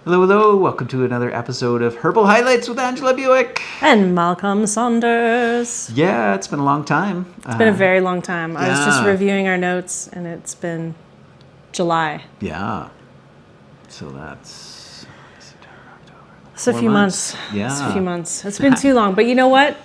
Hello, hello. Welcome to another episode of Herbal Highlights with Angela Bewick. And Malcolm Saunders. Yeah, it's been a long time. It's been a very long time. I was just yeah. reviewing our notes, and it's been July. Yeah. So that's September, October. It's a 4 few months. months. Yeah. It's a few months. It's been too long. But you know what?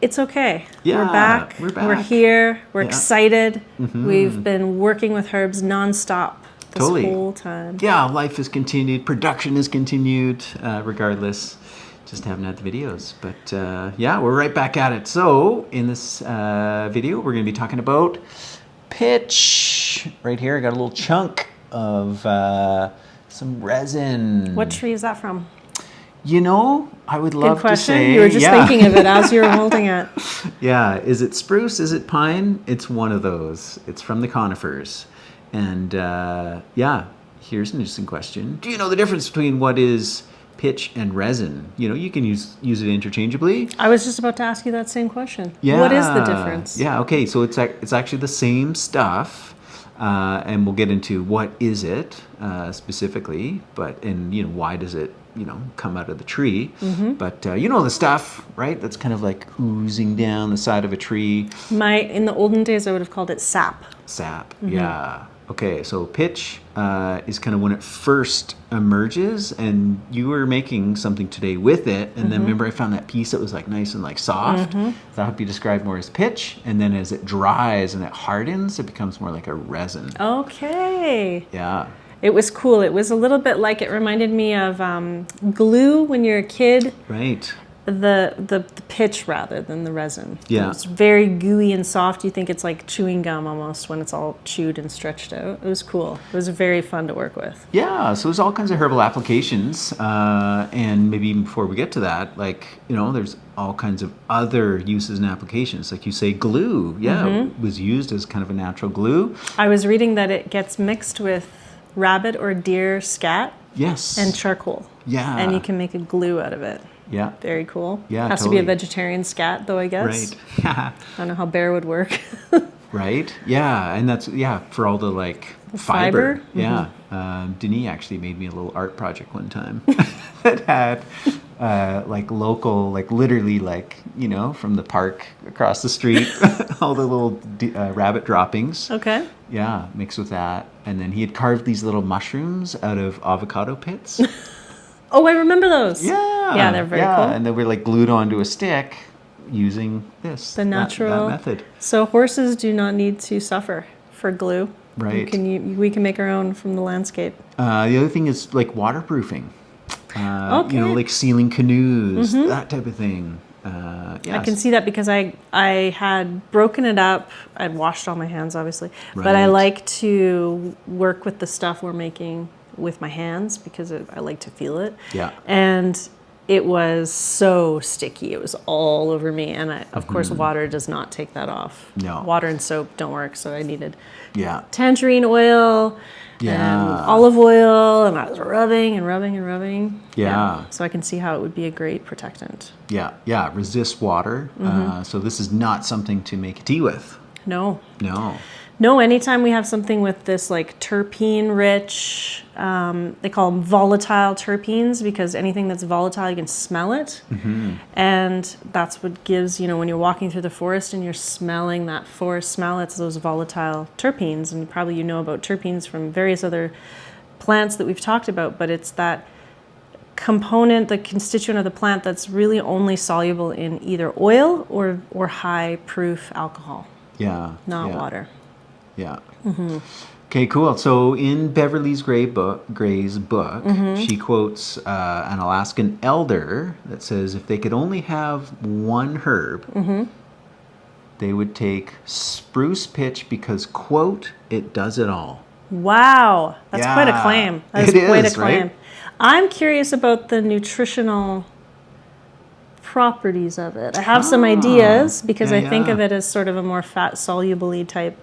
It's okay. Yeah, We're back. we're back. We're here. We're Yeah. excited. Mhm. We've been working with herbs nonstop this Totally. whole time. Yeah, life has continued. Production has continued, regardless. Just haven't had the videos. But yeah, we're right back at it. So in this video, we're going to be talking about pitch. Right here, I got a little chunk of some resin. What tree is that from? You know, I would love Good question. to say... You were just thinking of it as you were holding it. Yeah, is it spruce? Is it pine? It's one of those. It's from the conifers. And yeah, here's an interesting question. Do you know the difference between what is pitch and resin? You know, you can use it interchangeably. I was just about to ask you that same question. Yeah. What is the difference? Yeah, okay, so it's actually the same stuff. And we'll get into what is it specifically, and you know, why does it, you know, come out of the tree. Mm-hmm. But you know the stuff, right? That's kind of like oozing down the side of a tree. In the olden days, I would have called it sap. Sap, Mm-hmm. yeah. Okay, so pitch is kind of when it first emerges, and you were making something today with it, and then remember I found that piece that was like nice and like soft. So that would be described more as pitch, and then as it dries and it hardens, it becomes more like a resin. Okay. Yeah. It was cool. It was a little bit like, it reminded me of glue when you're a kid. Right. The pitch rather than the resin. Yeah. It's very gooey and soft. You think it's like chewing gum almost when it's all chewed and stretched out. It was cool. It was very fun to work with. Yeah, so there's all kinds of herbal applications, and maybe even before we get to that, like, you know, there's all kinds of other uses and applications. Like you say, glue, it was used as kind of a natural glue. I was reading that it gets mixed with rabbit or deer scat Yes. and charcoal. Yeah. And you can make a glue out of it. Yeah. Very cool. Yeah, Has to be a vegetarian scat, though, I guess. Right. I don't know how bear would work. Right. Yeah, and that's for all the like fiber. Yeah. Denis actually made me a little art project one time that had like local, like literally like, you know, from the park across the street, all the little rabbit droppings. Okay. Yeah, mixed with that. And then he had carved these little mushrooms out of avocado pits. Oh, I remember those. Yeah. Yeah, they're very cool. And they were like glued onto a stick using this. The natural that method. So horses do not need to suffer for glue. Right. We can make our own from the landscape. The other thing is like waterproofing. Okay. You know, like sealing canoes, that type of thing. Yes. I can see that because I had broken it up. I'd washed all my hands, obviously. But I Right. like to work with the stuff we're making with my hands because I like to feel it. Yeah. And it was so sticky. It was all over me. And of course, water does not take that off. No. Water and soap don't work. So I needed Yeah. tangerine oil and olive oil. And I was rubbing and rubbing and rubbing. Yeah. So I can see how it would be a great protectant. Yeah. Yeah. Resist water. So this is not something to make a tea with. No. No. Anytime we have something with this like terpene rich, they call them volatile terpenes because anything that's volatile, you can smell it. And that's what gives, you know, when you're walking through the forest and you're smelling that forest smell, it's those volatile terpenes. And probably you know about terpenes from various other plants that we've talked about, but it's that component, the constituent of the plant that's really only soluble in either oil or high proof alcohol, Yeah. not water. Yeah. Okay, cool. So in Beverly Gray's book, she quotes an Alaskan elder that says if they could only have one herb, they would take spruce pitch because, quote, it does it all. Wow, that's quite a claim. That is quite a claim. Right? I'm curious about the nutritional properties of it. I have some ideas because I think of it as sort of a more fat-soluble type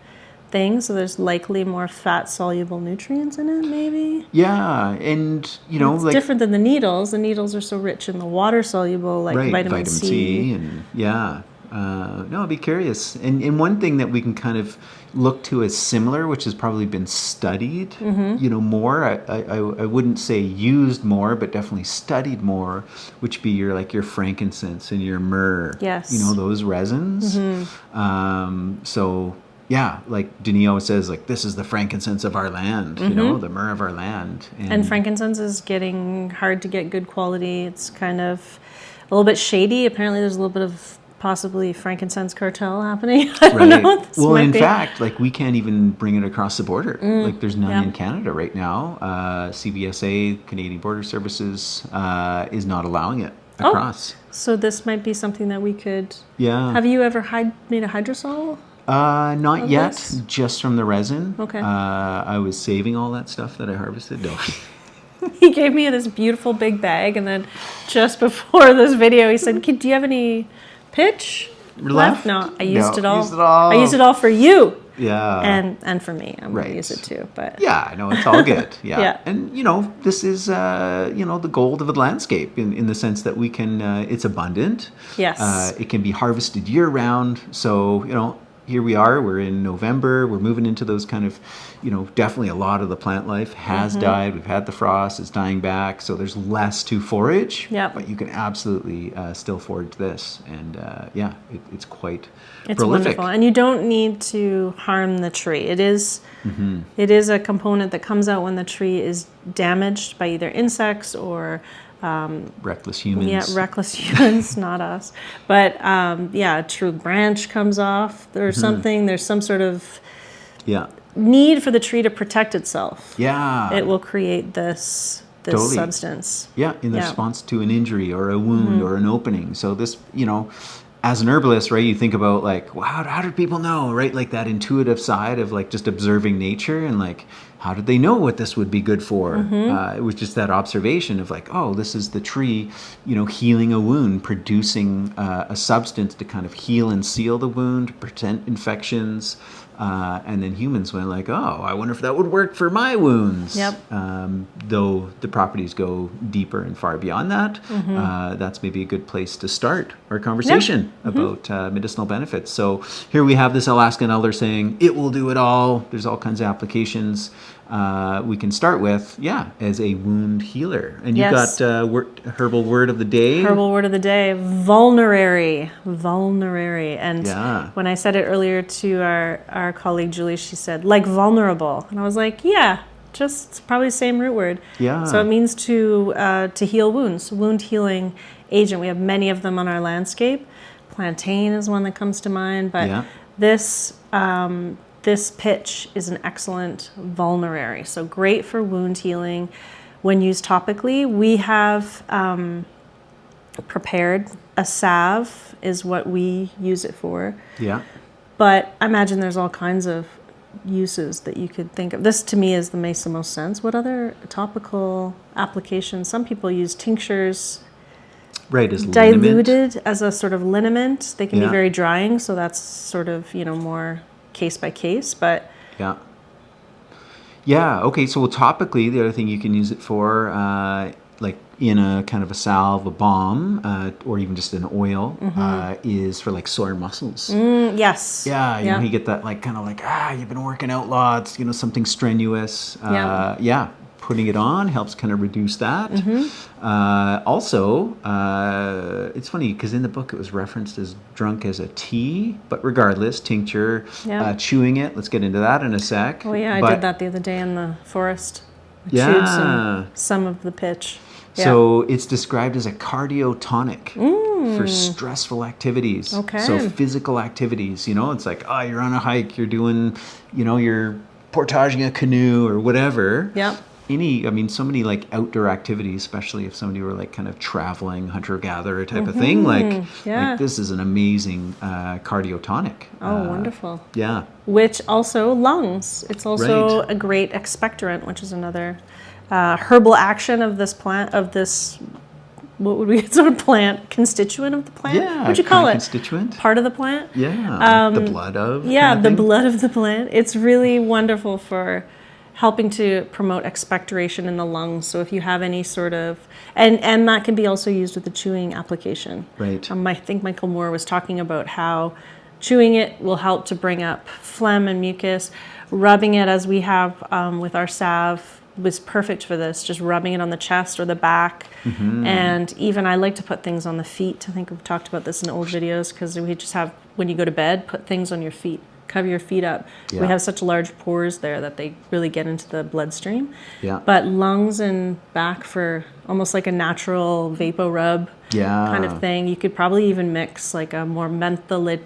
thing, so there's likely more fat-soluble nutrients in it, maybe? Yeah, and, you know, it's like... different than the needles. The needles are so rich in the water-soluble, like vitamin C. and, yeah. No, I'd be curious. And one thing that we can kind of look to as similar, which has probably been studied, more. I wouldn't say used more, but definitely studied more, which be your frankincense and your myrrh. Yes. Those resins. So yeah, like Denis always says, like, this is the frankincense of our land, the myrrh of our land. And frankincense is getting hard to get good quality. It's kind of a little bit shady. Apparently there's a little bit of possibly frankincense cartel happening. I don't know. Well, in fact, like, we can't even bring it across the border. Like, there's none in Canada right now. CBSA, Canadian Border Services, is not allowing it across. So this might be something that we could... Yeah. Have you ever made a hydrosol? Not yet, this? just from the resin. Okay. I was saving all that stuff that I harvested. No. He gave me this beautiful big bag, and then just before this video, he said, "Do you have any pitch left?" No, I used it all. I used it all for you. Yeah. And for me. I'm going to use it too. But yeah, no, it's all good. Yeah. Yeah. And, this is, the gold of the landscape in the sense that we can, it's abundant. Yes. It can be harvested year round. So, here we are, we're in November, we're moving into those kind of, definitely a lot of the plant life has died. We've had the frost, it's dying back, so there's less to forage. Yep. But you can absolutely still forage this. And it's quite it's prolific. Wonderful. And you don't need to harm the tree. It is a component that comes out when the tree is damaged by either insects or... reckless humans. Yeah, reckless humans, not us. But a true branch comes off or something. There's some sort of need for the tree to protect itself. Yeah. It will create this Totally. Substance. Yeah, in response to an injury or a wound or an opening. So this, as an herbalist, right, you think about like, well, how did people know, right? Like that intuitive side of like just observing nature and like, how did they know what this would be good for? It was just that observation of like, oh, this is the tree, healing a wound, producing a substance to kind of heal and seal the wound, prevent infections. And then humans went like, oh, I wonder if that would work for my wounds. Yep. Though the properties go deeper and far beyond that, that's maybe a good place to start our conversation about medicinal benefits. So here we have this Alaskan elder saying, it will do it all. There's all kinds of applications we can start with, as a wound healer. And you've got herbal word of the day. Herbal word of the day, vulnerary. Vulnerary. And when I said it earlier to our colleague Julie, she said, like vulnerable. And I was like, just it's probably the same root word. Yeah. So it means to heal wounds, wound healing agent. We have many of them on our landscape. Plantain is one that comes to mind, but this pitch is an excellent vulnerary. So great for wound healing. When used topically, we have prepared a salve is what we use it for. Yeah. But I imagine there's all kinds of uses that you could think of. This to me makes the most sense. What other topical applications? Some people use tinctures. Right, as diluted liniment. As a sort of liniment. They can be very drying, so that's sort of, more case by case, but okay, so topically the other thing you can use it for like in a kind of a salve, a balm, or even just an oil, is for like sore muscles. Yes. Yeah, you know, you get that like kind of like, you've been working out lots, something strenuous. Putting it on helps kind of reduce that. Also, it's funny because in the book it was referenced as drunk as a tea, but regardless, tincture, chewing it. Let's get into that in a sec. Oh yeah, I did that the other day in the forest. Chewed some of the pitch. So it's described as a cardiotonic for stressful activities. Okay. So physical activities, it's like, you're on a hike, you're doing, you're portaging a canoe or whatever. Yep. So many like outdoor activities, especially if somebody were like kind of traveling, hunter-gatherer type of thing, like this is an amazing cardiotonic. Oh, wonderful. Yeah. Which also lungs. It's also a great expectorant, which is another herbal action of this plant, what would we consider plant? Constituent of the plant? Yeah. What would you call it? Constituent. Part of the plant? Yeah. The blood of. Yeah, the blood of the plant. It's really wonderful for helping to promote expectoration in the lungs. So if you have any sort of, and that can be also used with the chewing application. Right. I think Michael Moore was talking about how chewing it will help to bring up phlegm and mucus. Rubbing it, as we have with our salve, was perfect for this. Just rubbing it on the chest or the back. And even I like to put things on the feet. I think we've talked about this in old videos, because we just have, when you go to bed, put things on your feet. Cover your feet up. Yeah. We have such large pores there that they really get into the bloodstream. Yeah. But lungs and back for almost like a natural vapor rub kind of thing. You could probably even mix like a more mentholative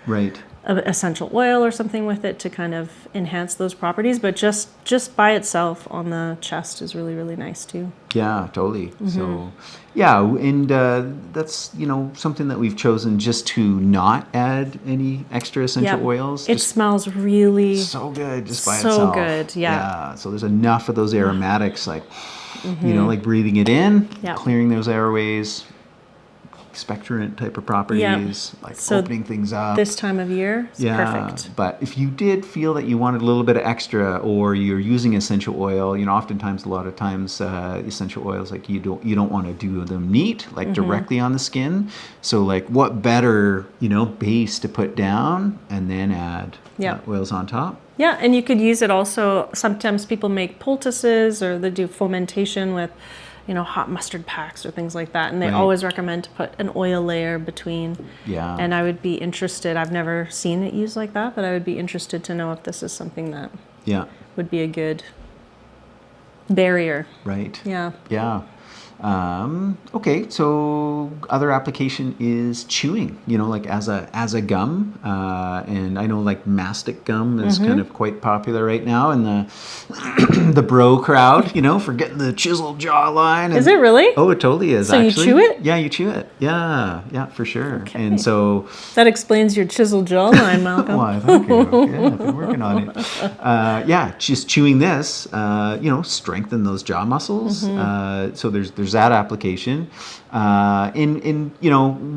Right. essential oil or something with it to kind of enhance those properties. But just by itself on the chest is really, really nice too. Yeah, totally. So, yeah, and that's, something that we've chosen just to not add any extra essential oils. It Just smells really so good just by so itself. good, yeah. So there's enough of those aromatics, like, like breathing it in, Yeah. clearing those airways, expectorant type of properties, like So opening things up. this time of year is perfect. But if you did feel that you wanted a little bit of extra, or you're using essential oil, oftentimes, a lot of times, essential oils, like you don't want to do them neat, like directly on the skin. So like, what better, base to put down and then add oils on top. Yeah, and you could use it also. Sometimes people make poultices, or they do fomentation with, hot mustard packs or things like that. And they always recommend to put an oil layer between. Yeah. And I would be interested, I've never seen it used like that, but I would be interested to know if this is something that would be a good barrier. Right. Yeah. Yeah. Okay, so other application is chewing, like as a gum, and I know like mastic gum is kind of quite popular right now in the the bro crowd, for getting the chiseled jawline. Is it really? Oh, it totally is. So actually. you chew it? Yeah, you chew it. Yeah, for sure. Okay. And so that explains your chiseled jawline, Malcolm. Why, thank you. Yeah, I've been working on it. Just chewing this, strengthen those jaw muscles. So there's that application.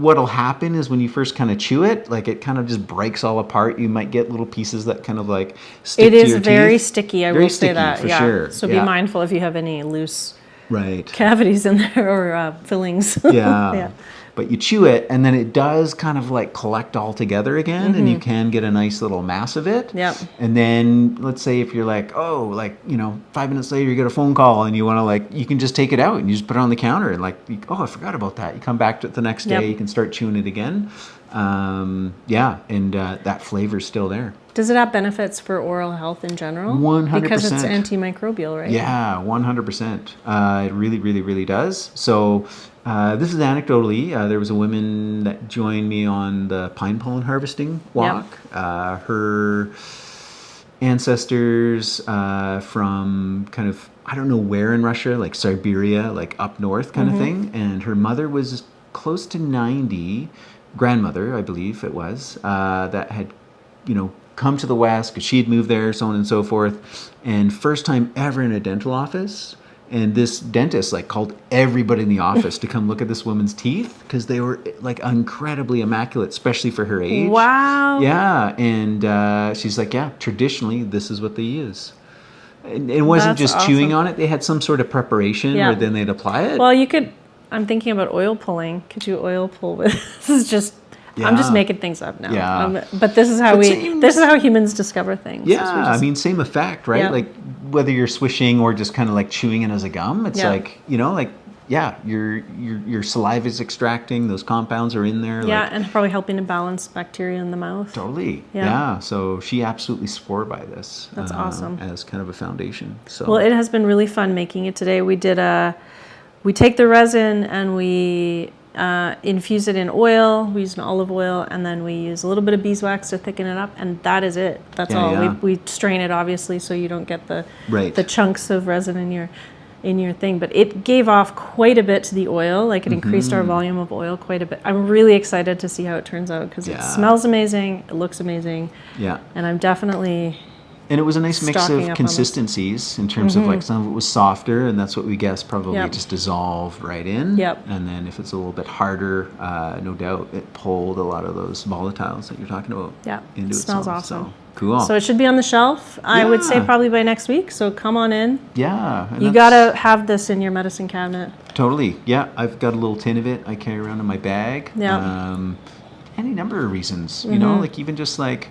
What'll happen is when you first kind of chew it, like it kind of just breaks all apart. You might get little pieces that kind of like stick it to is your very teeth. sticky. I Very will say sticky, that. for Yeah. sure. So be mindful if you have any loose Right. cavities in there or fillings. Yeah. But you chew it, and then it does kind of like collect all together again, and you can get a nice little mass of it. Yep. And then let's say if you're like, 5 minutes later you get a phone call, and you want to you can just take it out and you just put it on the counter, and I forgot about that. You come back to it the next day, you can start chewing it again. That flavor's still there. Does it have benefits for oral health in general? 100%. Because it's antimicrobial, right? Yeah, 100%. It really, really, really does. So this is anecdotally. There was a woman that joined me on the pine pollen harvesting walk. Her ancestors from kind of, I don't know where in Russia, like Siberia, like up north kind of thing. And her mother was close to 90, grandmother, I believe it was, that had, come to the West because she had moved there, so on and so forth. And first time ever in a dental office. And this dentist called everybody in the office to come look at this woman's teeth because they were incredibly immaculate, especially for her age. Wow. Yeah. And she's like, traditionally this is what they use. And it wasn't That's just chewing awesome. on it. They had some sort of preparation where then they'd apply it. Well, you could, I'm thinking about oil pulling. Could you oil pull with, this is just, I'm just making things up now. Yeah. But this is how this is how humans discover things. Yeah, same effect, right? Yeah. Like whether you're swishing or just kind of chewing it as a gum, it's your saliva is extracting, those compounds are in there. Yeah, and probably helping to balance bacteria in the mouth. Totally. Yeah. Yeah. So she absolutely swore by this. That's awesome. As kind of a foundation. So Well, it has been really fun making it today. We take the resin and we infuse it in oil. We use an olive oil, and then we use a little bit of beeswax to thicken it up, and that is it. That's all. Yeah. We strain it obviously so you don't get the Right. chunks of resin in your thing, but it gave off quite a bit to the oil. It increased our volume of oil quite a bit. I'm really excited to see how it turns out because it smells amazing, it looks amazing, Yeah. and I'm definitely And it was a nice mix Stocking up of on consistencies in terms of like some of it was softer, and that's what we guess probably Yep. just dissolve right in. Yep. And then if it's a little bit harder, no doubt it pulled a lot of those volatiles that you're talking about Yeah, into it smells itself. awesome. So, cool. So it should be on the shelf. I would say Yeah. probably by next week. So come on in. yeah. And You that's- gotta have this in your medicine cabinet. Totally. Yeah. I've got a little tin of it I carry around in my bag. Yeah. Any number of reasons, you know, like even just like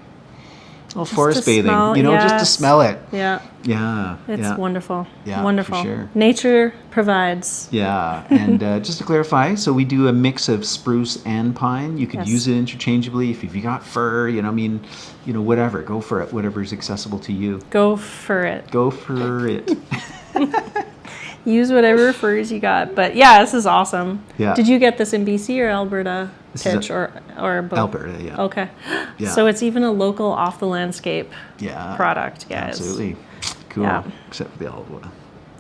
forest to bathing, smell, you know, just to yes. smell it. Yeah, Yeah. it's yeah. wonderful. Yeah, for Wonderful. sure. Nature provides. Yeah, and just to clarify, so we do a mix of spruce and pine. You could Yes. use it interchangeably if you got fir, you know, I mean, you know, whatever. Go for it, whatever's accessible to you. Go for it. Go for it. Use whatever furs you got. But yeah, this is awesome. Yeah. Did you get this in BC or Alberta This is pitch or both? Alberta, yeah. Okay. Yeah. So it's even a local off the landscape Yeah. product, guys. Absolutely. Cool. Yeah. Except for the olive oil.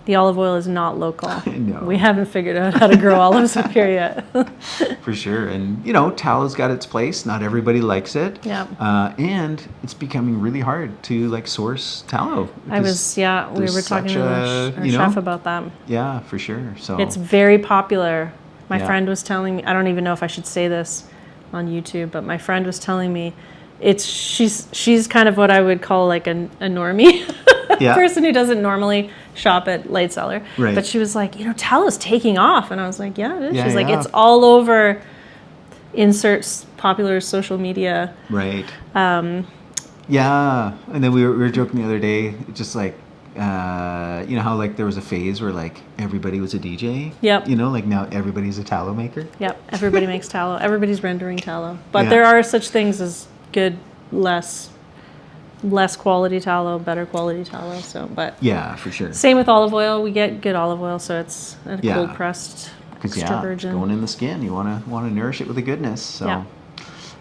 The olive oil is not local. No. We haven't figured out how to grow olives up here yet. For sure. And, you know, tallow's got its place. Not everybody likes it. Yeah. And it's becoming really hard to, like, source tallow. We because were there's talking such to a, our you know, chef about that. Yeah, for sure. So It's very popular. My Yeah. friend was telling me, I don't even know if I should say this on YouTube, but my friend was telling me she's kind of what I would call like a normie. Yeah. Person who doesn't normally shop at Light Cellar. Right. But she was like, tallow's taking off. And I was like, yeah, it is. Yeah, She's like, yeah. it's all over inserts popular social media. Right. Yeah, and then we were joking the other day, just like, you know how like there was a phase where like everybody was a DJ. Yep. You know, like now everybody's a tallow maker. Yep. Everybody makes tallow. Everybody's rendering tallow. But Yeah. there are such things as good, less quality tallow, better quality tallow. So, but Yeah, for sure. same with olive oil. We get good olive oil, so it's a Yeah. cold pressed, Because extra yeah, virgin. going in the skin, you wanna nourish it with the goodness. So, Yeah.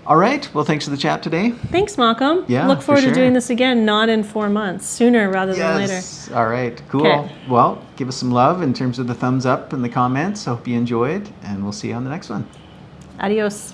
all right. Well, thanks for the chat today. Thanks, Malcolm. Yeah, Look for forward sure. to doing this again, not in 4 months, sooner rather than later. Yes. All right. Cool. Okay. Well, give us some love in terms of the thumbs up in the comments. Hope you enjoyed, and we'll see you on the next one. Adios.